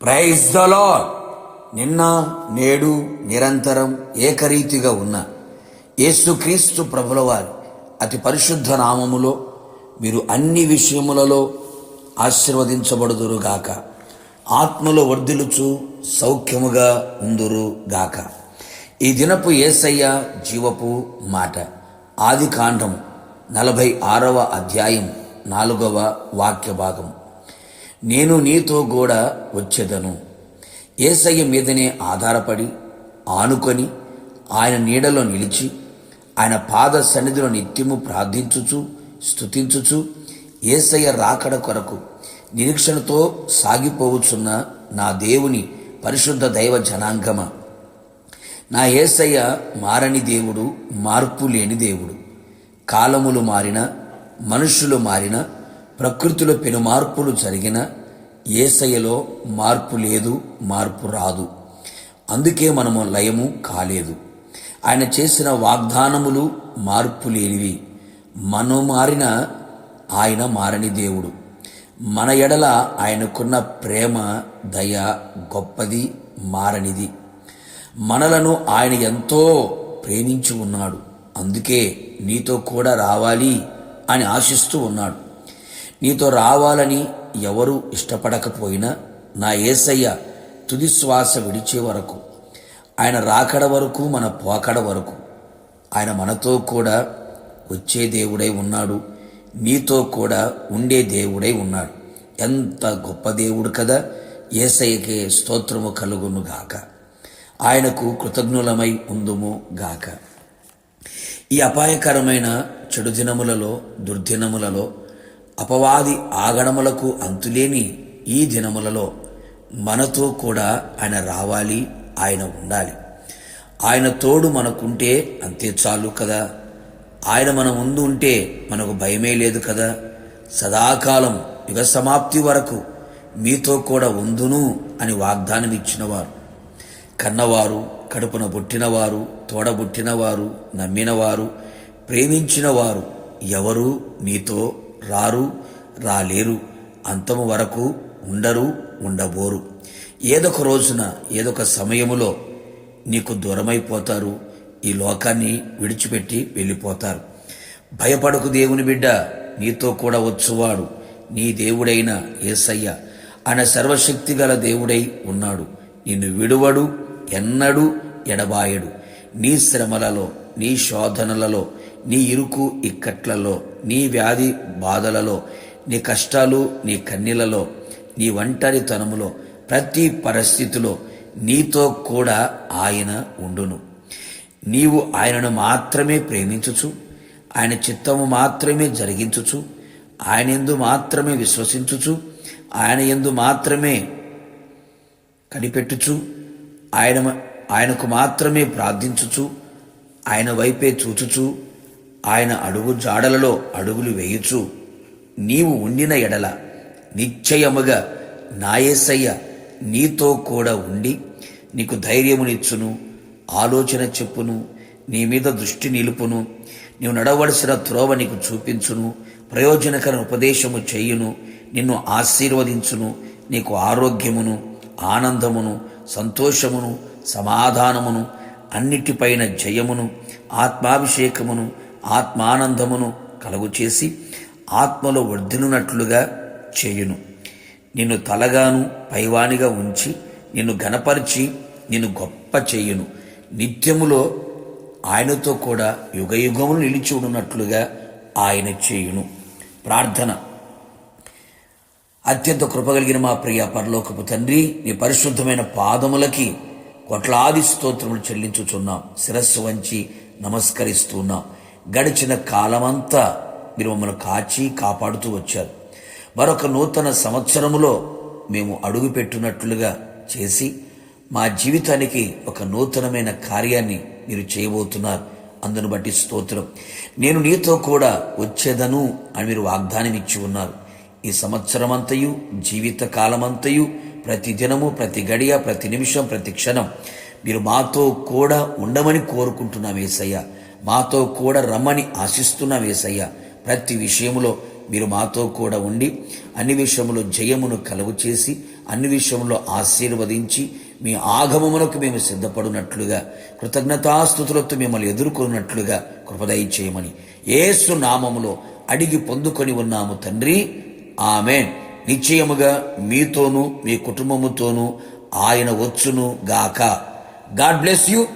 Praise the lord. నిన్న నేడు నిరంతరం ఏకరీతిగా ఉన్న యేసుక్రీస్తు ప్రభుల వారి అతి పరిశుద్ధ నామములో మీరు అన్ని విషయములలో ఆశీర్వదించబడుదురుగాక. ఆత్మలో వర్ధిల్లుచు సౌఖ్యముగా ఉందురుగాక. ఈ దినపు యేసయ్య జీవపు మాట ఆదికాండం 46వ అధ్యాయం 4వ వాక్య భాగం. నేను నీతో కూడా వచ్చేదను. యేసయ్య మీదనే ఆధారపడి ఆనుకొని ఆయన నీడలో నిలిచి ఆయన పాద సన్నిధిలో నిత్యము ప్రార్థించుచు స్తుతించుచు యేసయ్య రాకడ కొరకు నిరీక్షణతో సాగిపోవచ్చున్న నా దేవుని పరిశుద్ధ దైవ జనాంగమ, నా యేసయ్య మారని దేవుడు, మార్పు లేని దేవుడు. కాలములు మారిన, మనుషులు మారిన, ప్రకృతిలో పెను మార్పులు జరిగిన యేసయ్యలో మార్పు లేదు, మార్పు రాదు. అందుకే మనము లయము కాలేదు. ఆయన చేసిన వాగ్దానములు మార్పు లేనివి. మనం మారిన ఆయన మారని దేవుడు. మన ఎడల ఆయనకున్న ప్రేమ దయ గొప్పది, మారనిది. మనలను ఆయన ఎంతో ప్రేమించి ఉన్నాడు. అందుకే నీతో కూడా రావాలి అని ఆశిస్తూ ఉన్నాడు. నీతో రావాలని ఎవరు ఇష్టపడకపోయినా నా యేసయ్య తుది శ్వాస విడిచే వరకు, ఆయన రాకడ వరకు, మన పోకడ వరకు ఆయన మనతో కూడా వచ్చే దేవుడై ఉన్నాడు. నీతో కూడా ఉండే దేవుడై ఉన్నాడు. ఎంత గొప్ప దేవుడు కదా! యేసయ్యకే స్తోత్రము కలుగును గాక. ఆయనకు కృతజ్ఞులమై ఉందుము గాక. ఈ అపాయకరమైన చెడు దినములలో, దుర్దినములలో, అపవాది ఆగడములకు అంతులేని ఈ దినములలో మనతో కూడా ఆయన రావాలి, ఆయన ఉండాలి. ఆయన తోడు మనకుంటే అంతే చాలు కదా. ఆయన మన ముందు ఉంటే మనకు భయమే లేదు కదా. సదాకాలం యుగ సమాప్తి వరకు మీతో కూడా ఉందును అని వాగ్దానం ఇచ్చినవారు, కన్నవారు, కడుపున పుట్టినవారు, తోడబుట్టినవారు, నమ్మినవారు, ప్రేమించినవారు ఎవరు మీతో రారు, రాలేరు. అంతము వరకు ఉండరు, ఉండబోరు. ఏదొక రోజున, ఏదొక సమయములో నీకు దూరమైపోతారు. ఈ లోకాన్ని విడిచిపెట్టి వెళ్ళిపోతారు. భయపడకు దేవుని బిడ్డ, నీతో కూడా వచ్చువాడు నీ దేవుడైన యేసయ్య. ఆయన సర్వశక్తి గల దేవుడై ఉన్నాడు. నిన్ను విడువడు, ఎన్నడూ ఎడబాయడు. నీ శ్రమలలో, నీ శోధనలలో, నీ ఇరుకు ఇక్కట్లలో, నీ వ్యాధి బాధలలో, నీ కష్టాలు, నీ కన్నీళ్లలో, నీ ఒంటరితనములో, ప్రతి పరిస్థితిలో నీతో కూడా ఆయన ఉండును. నీవు ఆయనను మాత్రమే ప్రేమించుచు, ఆయన చిత్తము మాత్రమే జరిగించుచు, ఆయన యందు మాత్రమే విశ్వసించుచు, ఆయన యందు మాత్రమే కనిపెట్టుచు, ఆయనకు మాత్రమే ప్రార్థించుచు, ఆయన వైపే చూచుచు, ఆయన అడుగు జాడలలో అడుగులు వేయుచు నీవు ఉండిన ఎడల నిశ్చయముగా నా యేసయ్య నీతో కూడా ఉండి నీకు ధైర్యమునిచ్చును, ఆలోచన చెప్పును, నీ మీద దృష్టి నిలుపును, నీవు నడవలసిన త్రోవ నీకు చూపించును, ప్రయోజనకర ఉపదేశము చేయును, నిన్ను ఆశీర్వదించును, నీకు ఆరోగ్యమును, ఆనందమును, సంతోషమును, సమాధానమును, అన్నిటిపైన జయమును, ఆత్మాభిషేకమును, ఆత్మానందమును కలుగు చేసి ఆత్మలో వర్ధిల్లునట్లుగా చేయును. నిన్ను తలగాను పైవానిగా ఉంచి నిన్ను ఘనపరిచి నిన్ను గొప్ప చేయును. నిత్యములో ఆయనతో కూడా యుగయుగములు నిలిచి ఉన్నట్లుగా ఆయన చేయును. ప్రార్థన. అత్యంత కృపగలిగిన మా ప్రియ పరలోకపు తండ్రి, నీ పరిశుద్ధమైన పాదములకి కోట్లాది స్తోత్రములు చెల్లించుచున్నాం. శిరస్సు వంచి నమస్కరిస్తున్నాం. గడిచిన కాలమంతా మీరు మమ్మల్ని కాచి కాపాడుతూ వచ్చారు. మరొక నూతన సంవత్సరములో మేము అడుగుపెట్టినట్లుగా చేసి మా జీవితానికి ఒక నూతనమైన కార్యాన్ని మీరు చేయబోతున్నారు. అందును బట్టి స్తోత్రం. నేను నీతో కూడా వచ్చేదను అని మీరు వాగ్దానం ఇచ్చి ఉన్నారు. ఈ సంవత్సరమంతయు, జీవిత కాలమంతయు, ప్రతి దినము, ప్రతి గడియ, ప్రతి నిమిషం, ప్రతి క్షణం మీరు మాతో కూడా ఉండమని కోరుకుంటున్నాం యేసయ్య. మాతో కూడా రమ్మని ఆశిస్తున్నాం యేసయ్య. ప్రతి విషయంలో మీరు మాతో కూడా ఉండి అన్ని విషయంలో జయమును కలుగు చేసి అన్ని విషయంలో ఆశీర్వదించి మీ ఆగమమునకు మేము సిద్ధపడినట్లుగా కృతజ్ఞతాస్తుతులతో మిమ్మల్ని ఎదుర్కొన్నట్లుగా కృపదయ చేయమని యేసు నామములో అడిగి పొందుకొని ఉన్నాము తండ్రి, ఆమేన్. నిశ్చయముగా మీతోనూ మీ కుటుంబముతోనూ ఆయన వచ్చును గాక. God bless you.